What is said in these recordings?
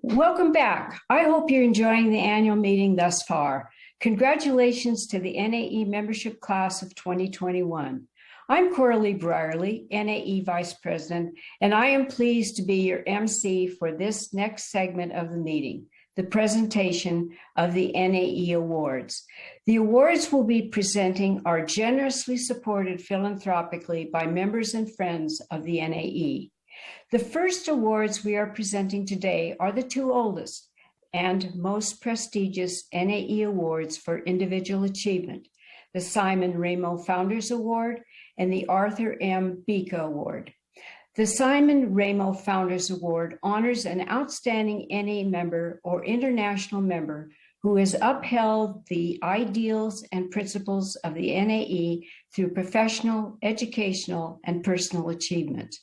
Welcome back. I hope you're enjoying the annual meeting thus far. Congratulations to the NAE membership class of 2021. I'm Corale Brierley, NAE Vice President, and I am pleased to be your MC for this next segment of the meeting, the presentation of the NAE Awards. The awards we'll be presenting are generously supported philanthropically by members and friends of the NAE. The first awards we are presenting today are the two oldest and most prestigious NAE awards for individual achievement, the Simon Ramo Founders Award and the Arthur M. Bika Award. The Simon Ramo Founders Award honors an outstanding NAE member or international member who has upheld the ideals and principles of the NAE through professional, educational, and personal achievement.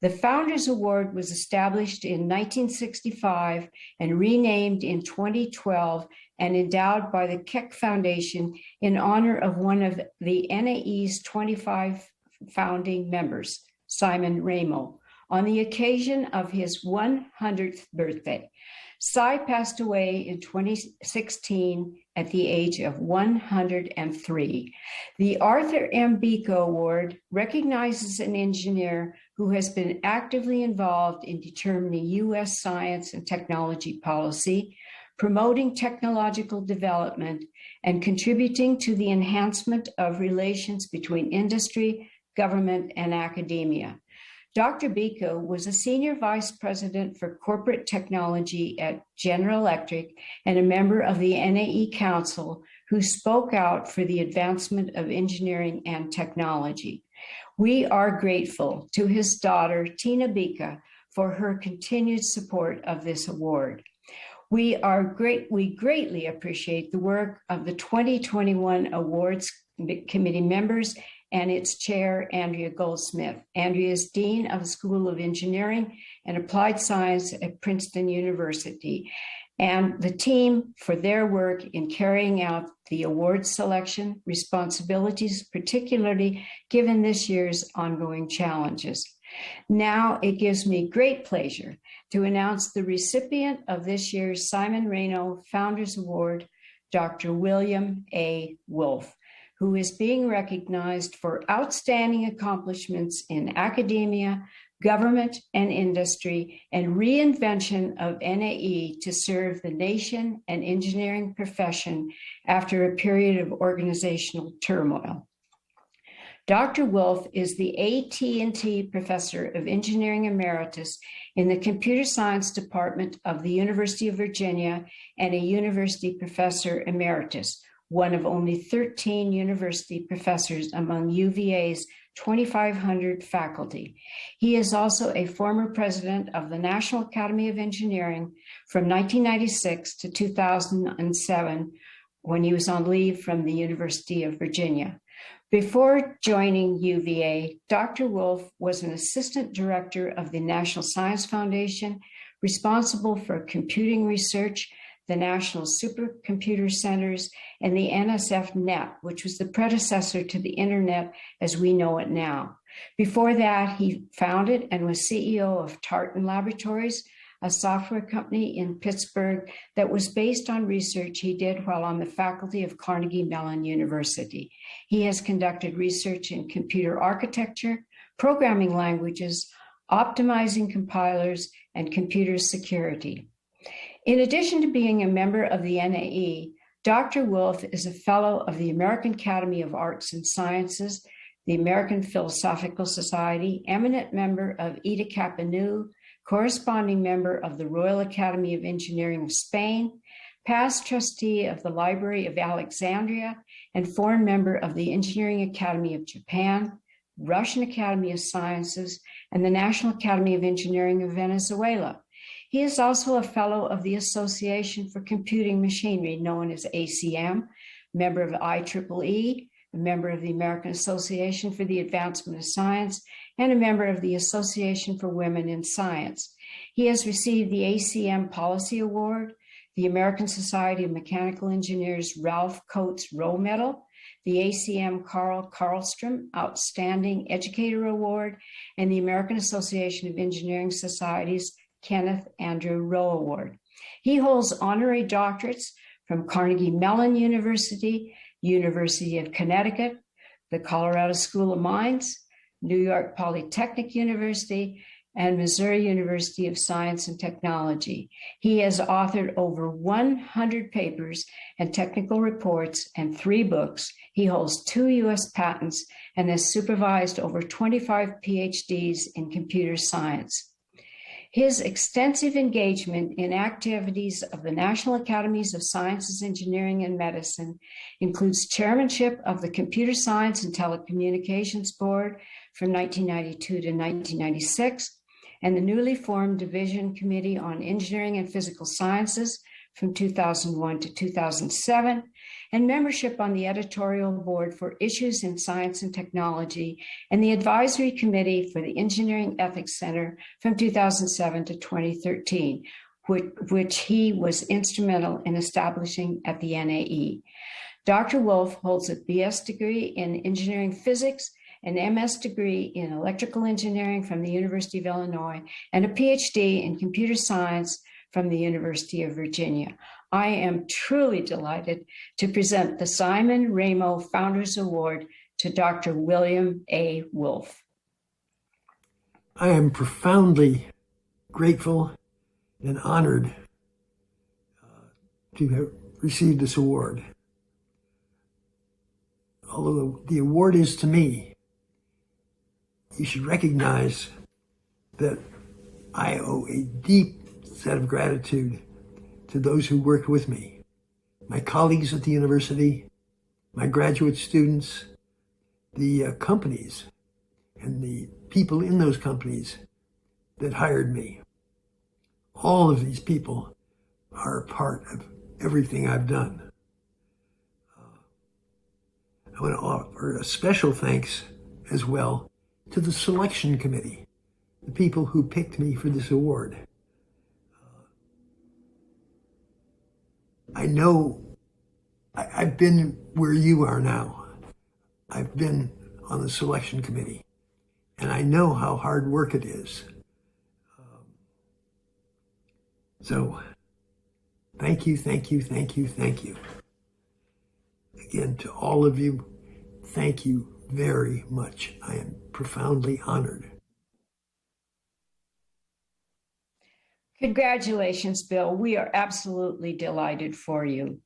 The Founders Award was established in 1965 and renamed in 2012 and endowed by the Keck Foundation in honor of one of the NAE's 25 founding members, Simon Ramo, on the occasion of his 100th birthday. Cy passed away in 2016 at the age of 103. The Arthur M. Bika Award recognizes an engineer who has been actively involved in determining U.S. science and technology policy, promoting technological development, and contributing to the enhancement of relations between industry, government, and academia. Dr. Bika was a senior vice president for corporate technology at General Electric and a member of the NAE Council who spoke out for the advancement of engineering and technology. We are grateful to his daughter, Tina Bika, for her continued support of this award. We greatly appreciate the work of the 2021 Awards Committee members and its chair, Andrea Goldsmith. Andrea is Dean of the School of Engineering and Applied Science at Princeton University, and the team for their work in carrying out the award selection responsibilities, particularly given this year's ongoing challenges. Now it gives me great pleasure to announce the recipient of this year's Simon Ramo Founders Award, Dr. William A. Wulf, who is being recognized for outstanding accomplishments in academia, government and industry, and reinvention of NAE to serve the nation and engineering profession after a period of organizational turmoil. Dr. Wulf is the AT&T Professor of Engineering Emeritus in the Computer Science Department of the University of Virginia and a University Professor Emeritus, one of only 13 university professors among UVA's 2,500 faculty. He is also a former president of the National Academy of Engineering from 1996 to 2007, when he was on leave from the University of Virginia. Before joining UVA, Dr. Wulf was an assistant director of the National Science Foundation, responsible for computing research, the National Supercomputer Centers, and the NSF Net, which was the predecessor to the Internet as we know it now. Before that, he founded and was CEO of Tartan Laboratories, a software company in Pittsburgh that was based on research he did while on the faculty of Carnegie Mellon University. He has conducted research in computer architecture, programming languages, optimizing compilers, and computer security. In addition to being a member of the NAE, Dr. Wulf is a fellow of the American Academy of Arts and Sciences, the American Philosophical Society, eminent member of Eta Kappa Nu, corresponding member of the Royal Academy of Engineering of Spain, past trustee of the Library of Alexandria, and foreign member of the Engineering Academy of Japan, Russian Academy of Sciences, and the National Academy of Engineering of Venezuela. He is also a fellow of the Association for Computing Machinery, known as ACM, member of IEEE, a member of the American Association for the Advancement of Science, and a member of the Association for Women in Science. He has received the ACM Policy Award, the American Society of Mechanical Engineers Ralph Coates Rowe Medal, the ACM Carl Karlstrom Outstanding Educator Award, and the American Association of Engineering Societies Kenneth Andrew Rowe Award. He holds honorary doctorates from Carnegie Mellon University, University of Connecticut, the Colorado School of Mines, New York Polytechnic University, and Missouri University of Science and Technology. He has authored over 100 papers and technical reports and 3 books. He holds 2 U.S. patents and has supervised over 25 PhDs in computer science. His extensive engagement in activities of the National Academies of Sciences, Engineering, and Medicine includes chairmanship of the Computer Science and Telecommunications Board from 1992 to 1996, and the newly formed Division Committee on Engineering and Physical Sciences from 2001 to 2007, and membership on the editorial board for Issues in Science and Technology and the advisory committee for the Engineering Ethics Center from 2007 to 2013, which he was instrumental in establishing at the NAE. Dr. Wulf holds a BS degree in engineering physics, an MS degree in electrical engineering from the University of Illinois, and a PhD in computer science from the University of Virginia. I am truly delighted to present the Simon Ramo Founders Award to Dr. William A. Wulf. I am profoundly grateful and honored to have received this award. Although the award is to me, you should recognize that I owe a deep set of gratitude to those who worked with me, my colleagues at the university, my graduate students, the companies, and the people in those companies that hired me. All of these people are a part of everything I've done. I want to offer a special thanks as well to the selection committee, the people who picked me for this award. I know I've been where you are now. I've been on the selection committee, and I know how hard work it is. So thank you, thank you, thank you, thank you. Again, to all of you, thank you very much. I am profoundly honored. Congratulations, Bill. We are absolutely delighted for you.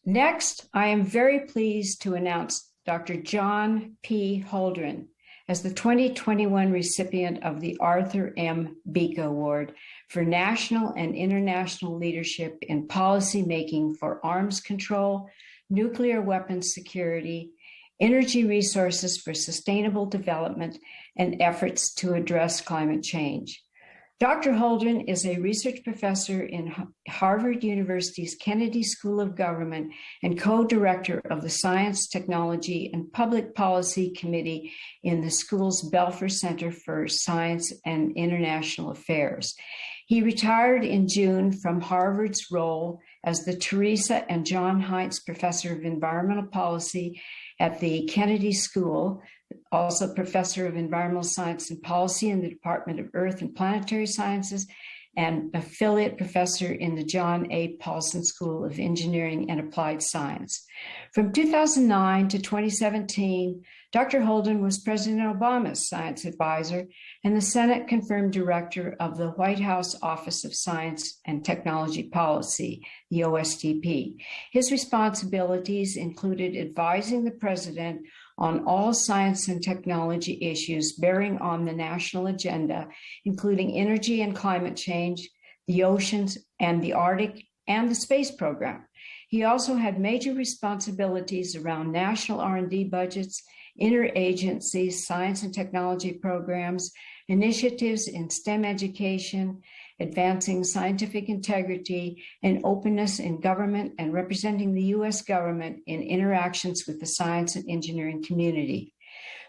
Next, I am very pleased to announce Dr. John P. Holdren as the 2021 recipient of the Arthur M. Beeke Award for National and International Leadership in Policy Making for Arms Control, Nuclear Weapons Security, Energy Resources for Sustainable Development, and Efforts to Address Climate Change. Dr. Holdren is a research professor in Harvard University's Kennedy School of Government and co-director of the Science, Technology, and Public Policy Committee in the school's Belfer Center for Science and International Affairs. He retired in June from Harvard's role as the Teresa and John Heinz Professor of Environmental Policy at the Kennedy School, also Professor of Environmental Science and Policy in the Department of Earth and Planetary Sciences, and Affiliate Professor in the John A. Paulson School of Engineering and Applied Science. From 2009 to 2017, Dr. Holdren was President Obama's science advisor and the Senate-confirmed director of the White House Office of Science and Technology Policy, the OSTP. His responsibilities included advising the president on all science and technology issues bearing on the national agenda, including energy and climate change, the oceans and the Arctic, and the space program. He also had major responsibilities around national R&D budgets, interagency science and technology programs, initiatives in STEM education, advancing scientific integrity and openness in government, and representing the U.S. government in interactions with the science and engineering community.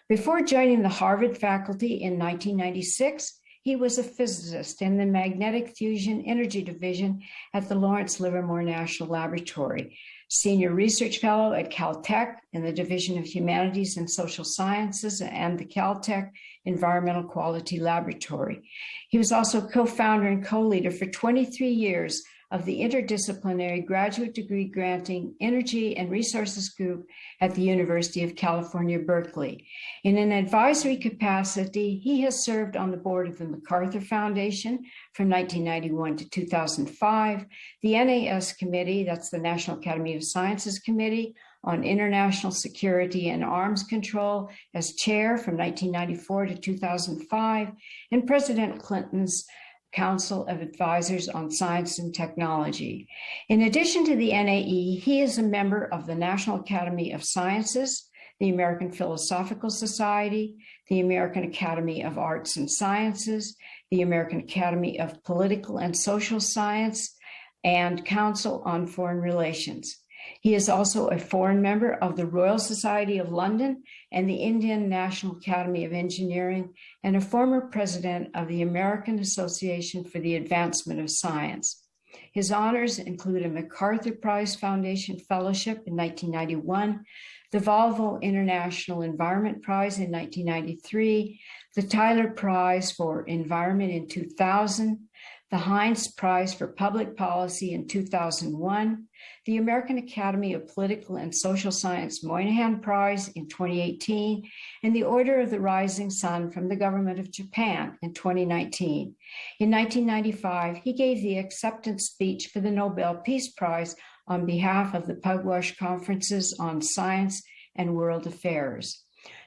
Before joining the Harvard faculty in 1996, he was a physicist in the Magnetic Fusion Energy Division at the Lawrence Livermore National Laboratory. Senior Research Fellow at Caltech in the Division of Humanities and Social Sciences and the Caltech Environmental Quality Laboratory. He was also co-founder and co-leader for 23 years of the interdisciplinary graduate degree granting Energy and Resources Group at the University of California, Berkeley. In an advisory capacity, he has served on the board of the MacArthur Foundation from 1991 to 2005, the NAS Committee, that's the National Academy of Sciences Committee on International Security and Arms Control as chair from 1994 to 2005, and President Clinton's Council of Advisors on Science and Technology. In addition to the NAE, he is a member of the National Academy of Sciences, the American Philosophical Society, the American Academy of Arts and Sciences, the American Academy of Political and Social Science, and Council on Foreign Relations. He is also a foreign member of the Royal Society of London and the Indian National Academy of Engineering, and a former president of the American Association for the Advancement of Science. His honors include a MacArthur Prize Foundation Fellowship in 1991, the Volvo International Environment Prize in 1993, the Tyler Prize for Environment in 2000, the Heinz Prize for Public Policy in 2001, the American Academy of Political and Social Science Moynihan Prize in 2018, and the Order of the Rising Sun from the Government of Japan in 2019. In 1995, he gave the acceptance speech for the Nobel Peace Prize on behalf of the Pugwash Conferences on Science and World Affairs.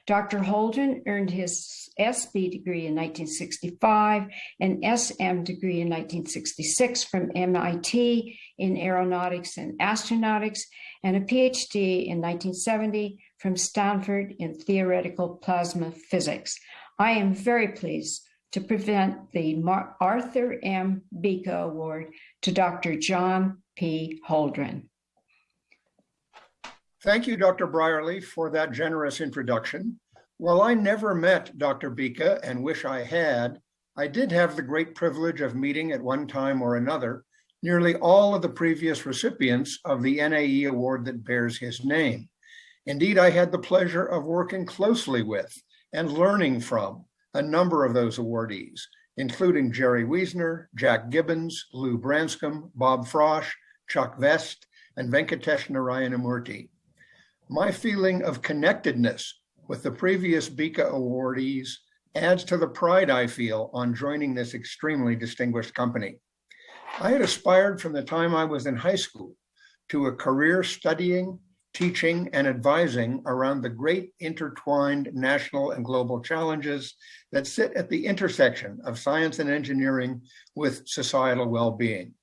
Dr. Holdren earned his SB degree in 1965, an SM degree in 1966 from MIT in aeronautics and astronautics, and a PhD in 1970 from Stanford in theoretical plasma physics. I am very pleased to present the Arthur M. Bika Award to Dr. John P. Holdren. Thank you, Dr. Brierley, for that generous introduction. While I never met Dr. Bika and wish I had, I did have the great privilege of meeting at one time or another nearly all of the previous recipients of the NAE award that bears his name. Indeed, I had the pleasure of working closely with and learning from a number of those awardees, including Jerry Wiesner, Jack Gibbons, Lou Branscombe, Bob Frosch, Chuck Vest, and Venkatesh Narayanamurthy. My feeling of connectedness with the previous Bika awardees adds to the pride I feel on joining this extremely distinguished company. I had aspired from the time I was in high school to a career studying, teaching, and advising around the great intertwined national and global challenges that sit at the intersection of science and engineering with societal well-being,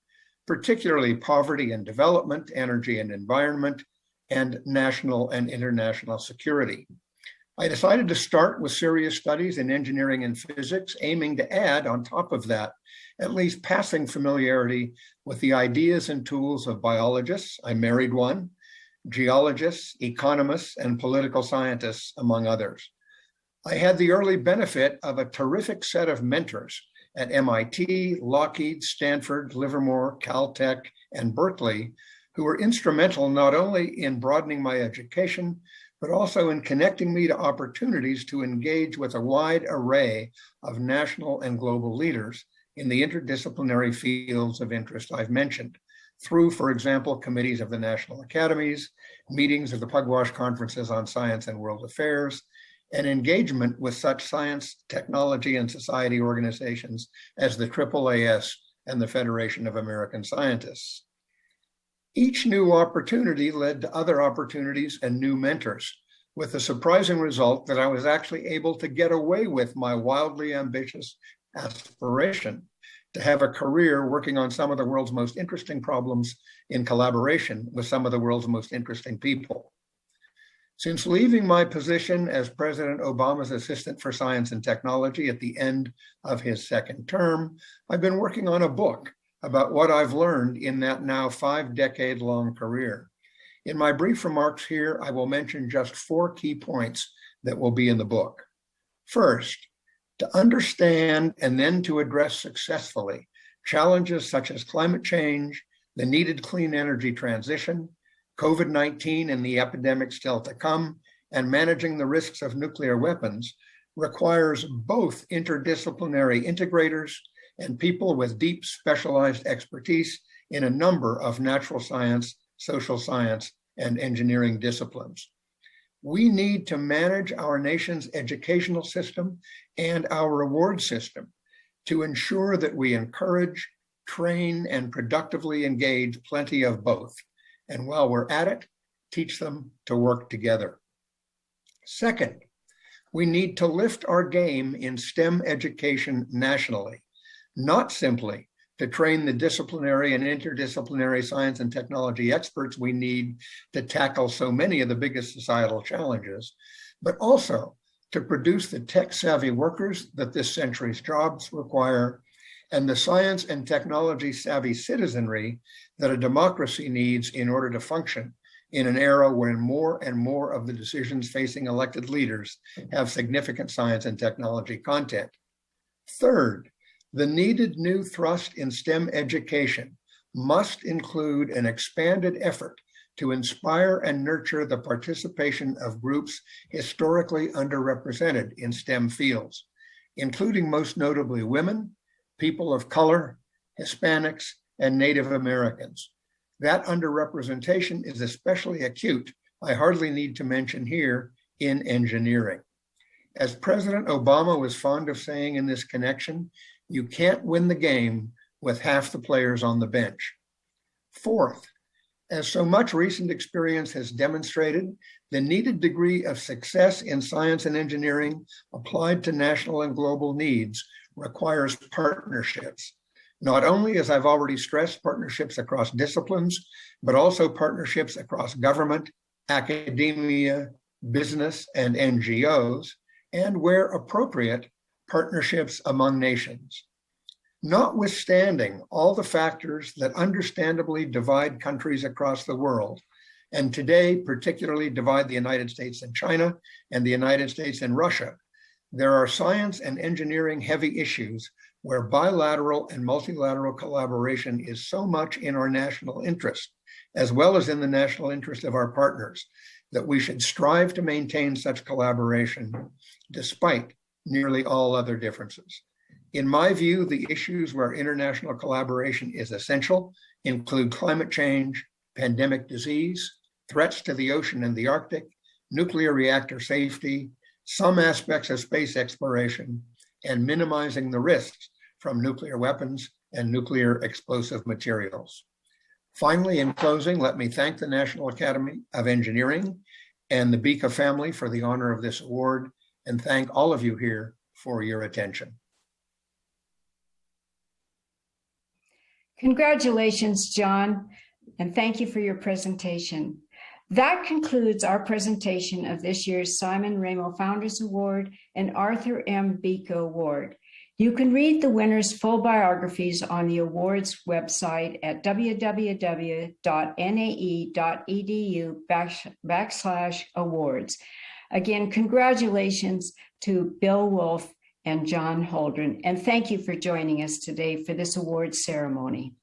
particularly poverty and development, energy and environment, and national and international security. I decided to start with serious studies in engineering and physics, aiming to add on top of that at least passing familiarity with the ideas and tools of biologists, I married one, geologists, economists, and political scientists, among others. I had the early benefit of a terrific set of mentors at MIT, Lockheed, Stanford, Livermore, Caltech, and Berkeley, who were instrumental not only in broadening my education, but also in connecting me to opportunities to engage with a wide array of national and global leaders in the interdisciplinary fields of interest I've mentioned, through, for example, committees of the National Academies, meetings of the Pugwash Conferences on Science and World Affairs, and engagement with such science, technology, and society organizations as the AAAS and the Federation of American Scientists. Each new opportunity led to other opportunities and new mentors, with the surprising result that I was actually able to get away with my wildly ambitious aspiration to have a career working on some of the world's most interesting problems in collaboration with some of the world's most interesting people. Since leaving my position as President Obama's Assistant for Science and Technology at the end of his second term, I've been working on a book about what I've learned in that now 5-decade-long career. In my brief remarks here, I will mention just 4 key points that will be in the book. First, to understand and then to address successfully challenges such as climate change, the needed clean energy transition, COVID-19 and the epidemic still to come, and managing the risks of nuclear weapons requires both interdisciplinary integrators and people with deep specialized expertise in a number of natural science, social science, and engineering disciplines. We need to manage our nation's educational system and our reward system to ensure that we encourage, train, and productively engage plenty of both. And while we're at it, teach them to work together. Second, we need to lift our game in STEM education nationally, not simply to train the disciplinary and interdisciplinary science and technology experts we need to tackle so many of the biggest societal challenges, but also to produce the tech-savvy workers that this century's jobs require and the science and technology-savvy citizenry that a democracy needs in order to function in an era when more and more of the decisions facing elected leaders have significant science and technology content. Third, the needed new thrust in STEM education must include an expanded effort to inspire and nurture the participation of groups historically underrepresented in STEM fields, including most notably women, people of color, Hispanics, and Native Americans. That underrepresentation is especially acute, I hardly need to mention here, in engineering. As President Obama was fond of saying in this connection, you can't win the game with half the players on the bench. Fourth, as so much recent experience has demonstrated, the needed degree of success in science and engineering applied to national and global needs requires partnerships. Not only, as I've already stressed, partnerships across disciplines, but also partnerships across government, academia, business, and NGOs, and where appropriate, partnerships among nations. Notwithstanding all the factors that understandably divide countries across the world, and today particularly divide the United States and China and the United States and Russia, there are science and engineering heavy issues where bilateral and multilateral collaboration is so much in our national interest, as well as in the national interest of our partners, that we should strive to maintain such collaboration despite nearly all other differences. In my view, the issues where international collaboration is essential include climate change, pandemic disease, threats to the ocean and the Arctic, nuclear reactor safety, some aspects of space exploration, and minimizing the risks from nuclear weapons and nuclear explosive materials. Finally, in closing, let me thank the National Academy of Engineering and the Bika family for the honor of this award, and thank all of you here for your attention. Congratulations, John, and thank you for your presentation. That concludes our presentation of this year's Simon Ramo Founders Award and Arthur M. Bika Award. You can read the winners' full biographies on the awards website at www.nae.edu/awards. Again, congratulations to Bill Wulf and John Holdren, and thank you for joining us today for this awards ceremony.